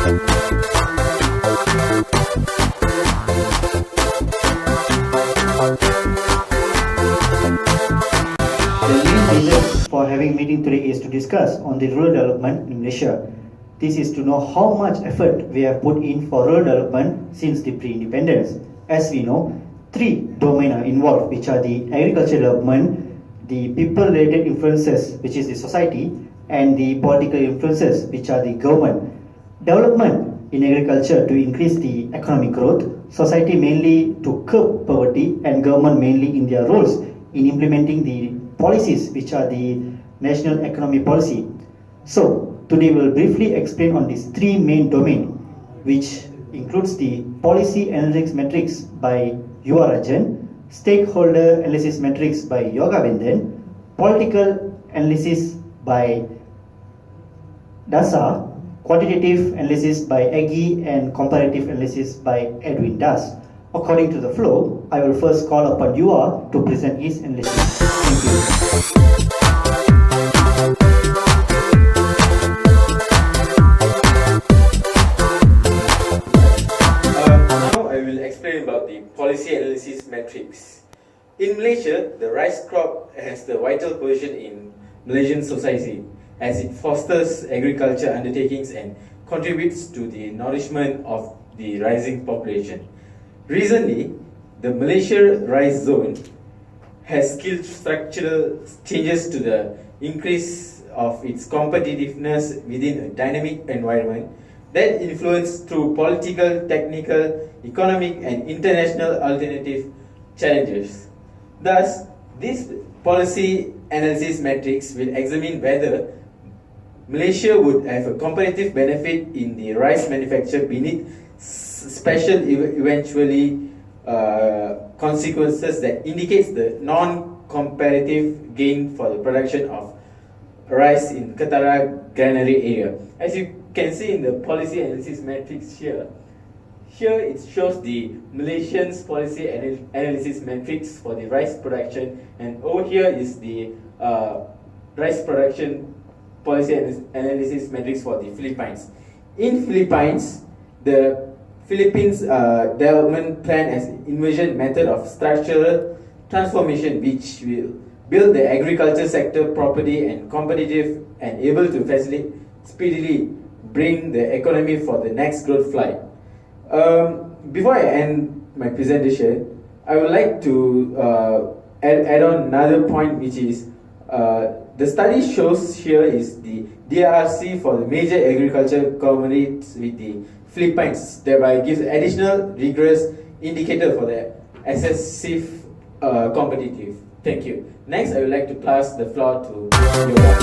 Reason for having meeting today is to discuss on the rural development in Malaysia. This is to know how much effort we have put in for rural development since the pre-independence. As we know, three domains are involved, which are the agricultural development, the people-related influences, which is the society, and the political influences, which are the government. Development in agriculture to increase the economic growth, society mainly to curb poverty, and government mainly in their roles in implementing the policies, which are the national economic policy. So today we will briefly explain on these three main domains, which includes the policy analytics metrics by UR Rajan, stakeholder analysis metrics by Yoga Vendan, political analysis by Dasa, quantitative analysis by Aggie, and comparative analysis by Edwin Das. According to the flow, I will first call upon UR to present his analysis. Thank you. Now I will explain about the policy analysis metrics. In Malaysia, the rice crop has the vital position in Malaysian society as it fosters agriculture undertakings and contributes to the nourishment of the rising population. Recently, the Malaysia Rice Zone has skilled structural changes to the increase of its competitiveness within a dynamic environment that influence through political, technical, economic and international alternative challenges. Thus, this policy analysis matrix will examine whether Malaysia would have a competitive benefit in the rice manufacture beneath special eventually consequences that indicates the non-comparative gain for the production of rice in Katara granary area. As you can see in the policy analysis matrix here it shows the Malaysian's policy analysis matrix for the rice production, and over here is the rice production policy analysis matrix for the Philippines. In Philippines, the Philippines development plan has envisioned method of structural transformation which will build the agriculture sector properly and competitive and able to speedily bring the economy for the next growth flight. Before I end my presentation, I would like to add on another point, which is the study shows here is the DRC for the major agriculture commodities with the Philippines, thereby gives additional rigorous indicator for the excessive competitive. Thank you. Next, I would like to pass the floor to Yoga.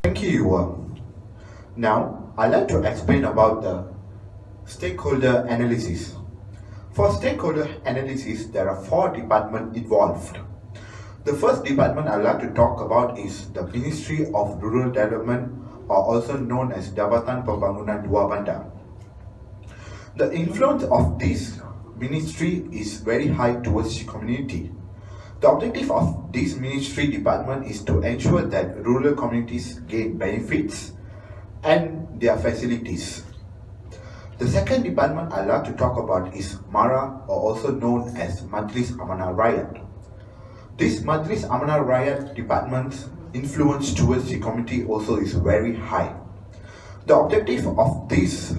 Thank you, Yuva. Now, I'd like to explain about the stakeholder analysis. For stakeholder analysis, there are 4 departments involved. The first department I'd like to talk about is the Ministry of Rural Development, or also known as Jabatan Pembangunan Dua Bandar. The influence of this ministry is very high towards the community. The objective of this ministry department is to ensure that rural communities gain benefits and their facilities. The second department I'd like to talk about is MARA, or also known as Majlis Amanah Rakyat. This Majlis Amanah Rakyat department's influence towards the community also is very high. The objective of this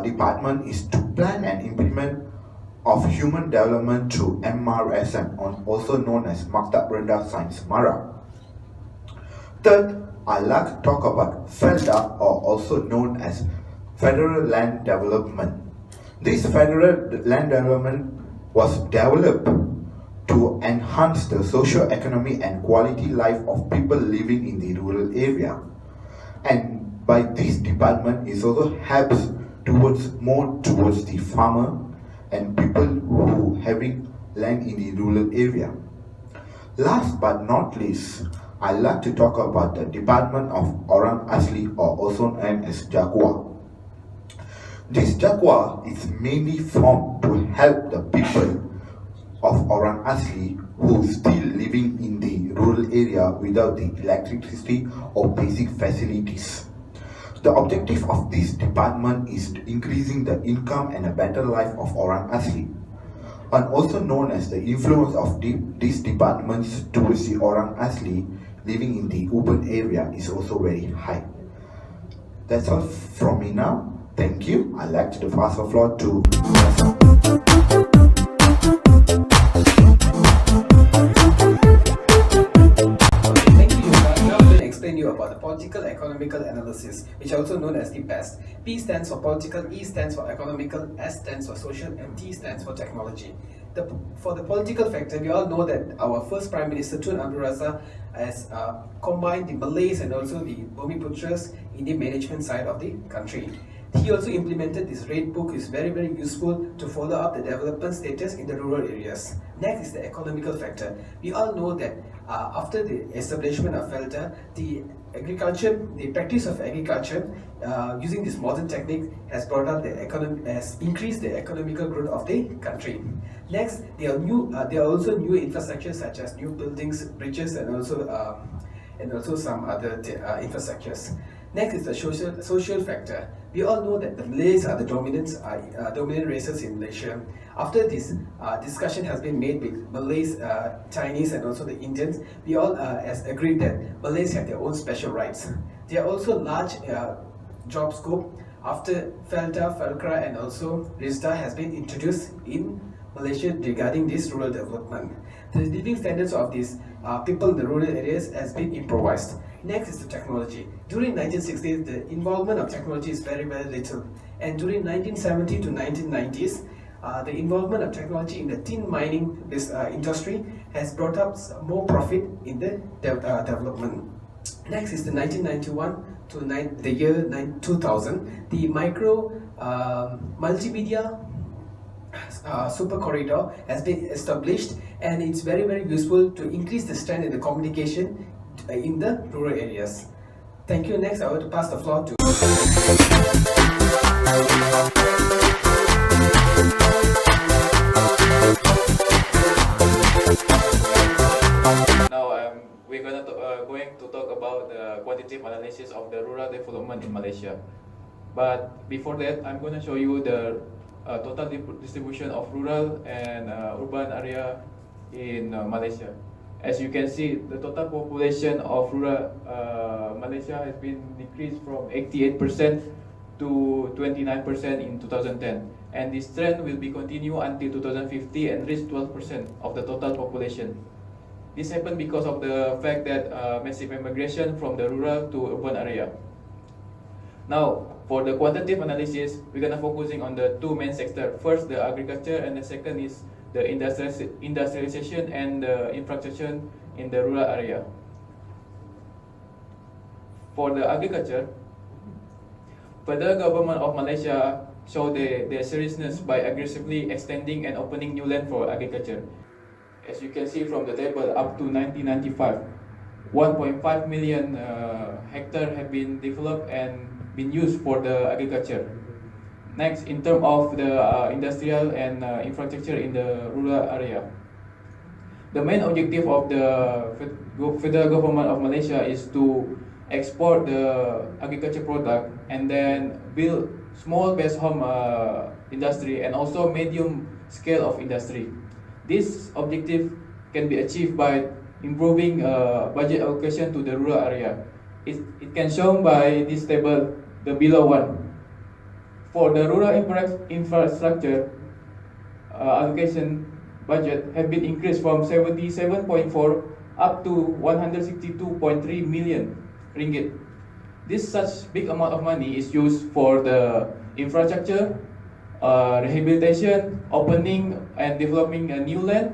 department is to plan and implement of human development through MRSM, also known as Maktab Rendah Sains MARA. Third, I'd like to talk about FELDA, or also known as Federal Land Development. This federal land development was developed to enhance the socio-economic and quality life of people living in the rural area. And by this department, it also helps more towards the farmer and people who having land in the rural area. Last but not least, I'd like to talk about the Department of Orang Asli, or also known as Jakwa. This Jakwa is mainly formed to help the people of Orang Asli who still living in the rural area without the electricity or basic facilities. The objective of this department is increasing the income and a better life of orang asli, and also known as the influence of these departments towards the orang asli living in the urban area is also very high. That's all from me now. Thank you. I'd like to pass the floor to Thank you, Yoga. Now I'm going to explain you about the political economical analysis, which is also known as the PEST. P stands for political, E stands for economical, S stands for social, and T stands for technology. For the political factor, we all know that our first Prime Minister Tun Abdul Razak has combined the Malays and also the Bumiputras in the management side of the country. He also implemented this Red Book, is very useful to follow up the development status in the rural areas. Next is the economical factor. We all know that after the establishment of FELTA, the practice of agriculture using this modern technique has brought up has increased the economical growth of the country. Next, there are also new infrastructures such as new buildings, bridges, and also some other infrastructures. Next is the social factor. We all know that the Malays are the dominant races in Malaysia. After this discussion has been made with Malays, Chinese, and also the Indians, we all has agreed that Malays have their own special rights. There are also large job scope after FELTA, FELCRA, and also RISDA has been introduced in Malaysia regarding this rural development. The living standards of these people in the rural areas has been improvised. Next is the technology. During 1960s, the involvement of technology is very little, and during 1970 to 1990s, the involvement of technology in the tin mining industry has brought up more profit in the development. Next is the 1991 to the year 2000, the multimedia super corridor has been established, and it's very useful to increase the strength in the communication in the rural areas. Thank you. Next, I will pass the floor to Now we're going to talk about the quantitative analysis of the rural development in Malaysia. But before that, I'm going to show you the total distribution of rural and urban area in Malaysia. As you can see, the total population of rural Malaysia has been decreased from 88% to 29% in 2010, and this trend will be continue until 2050 and reach 12% of the total population. This happened because of the fact that massive immigration from the rural to urban area. Now, for the quantitative analysis, we're gonna focusing on the two main sectors. First, the agriculture, and the second is the industrialization and the infrastructure in the rural area. For the agriculture, federal government of Malaysia showed their seriousness by aggressively extending and opening new land for agriculture. As you can see from the table, up to 1995, 1.5 million hectares have been developed and been used for the agriculture. Next, in terms of the industrial and infrastructure in the rural area, the main objective of the federal government of Malaysia is to export the agriculture product and then build small base home industry and also medium scale of industry. This objective can be achieved by improving budget allocation to the rural area. It can shown by this table, the below one. For the rural infrastructure allocation budget have been increased from 77.4 up to 162.3 million ringgit. This such big amount of money is used for the infrastructure, rehabilitation, opening and developing a new land,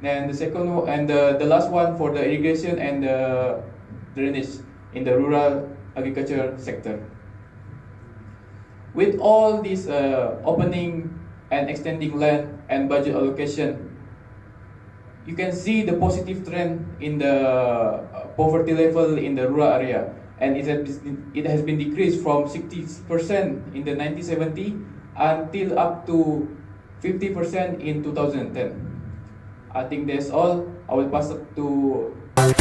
and the second and the last one for the irrigation and the drainage in the rural agriculture sector. With all this opening and extending land and budget allocation, you can see the positive trend in the poverty level in the rural area, and it has been decreased from 60% in the 1970 until up to 50% in 2010. I think that's all. I will pass it to I'd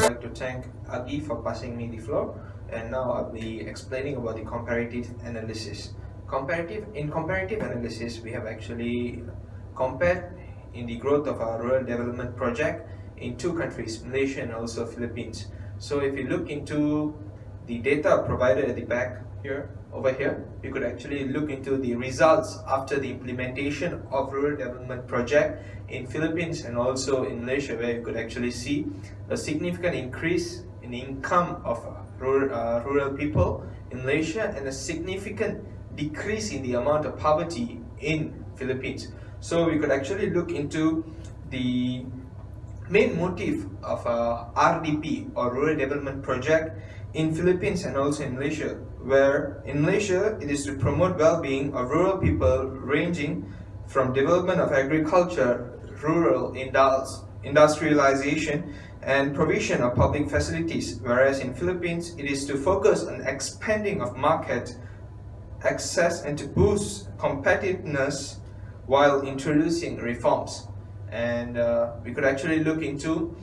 like to thank Agi for passing me the floor, and now I'll be explaining about the comparative analysis. In comparative analysis, we have actually compared in the growth of our rural development project in two countries, Malaysia and also Philippines. So if you look into the data provided at the back here, over here, you could actually look into the results after the implementation of rural development project in Philippines and also in Malaysia, where you could actually see a significant increase in the income of rural people in Malaysia and a significant decrease in the amount of poverty in Philippines. So we could actually look into the main motive of RDP or rural development project in Philippines and also in Malaysia, where in Malaysia it is to promote well-being of rural people ranging from development of agriculture, rural industrialization and provision of public facilities, whereas in Philippines it is to focus on expanding of market access and to boost competitiveness while introducing reforms. And we could actually look into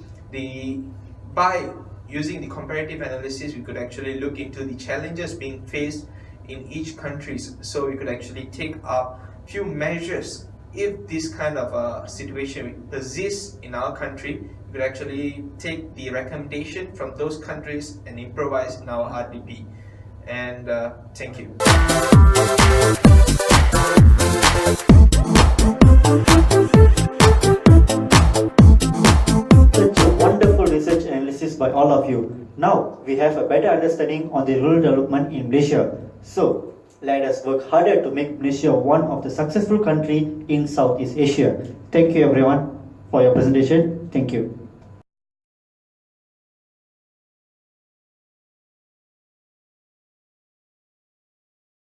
by using the comparative analysis, we could actually look into the challenges being faced in each country. So we could actually take up few measures if this kind of situation persists in our country. We could actually take the recommendation from those countries and improvise in our RDP. And thank you. Such a wonderful research analysis by all of you. Now we have a better understanding on the rural development in Malaysia. So let us work harder to make Malaysia one of the successful country in Southeast Asia. Thank you everyone for your presentation. Thank you.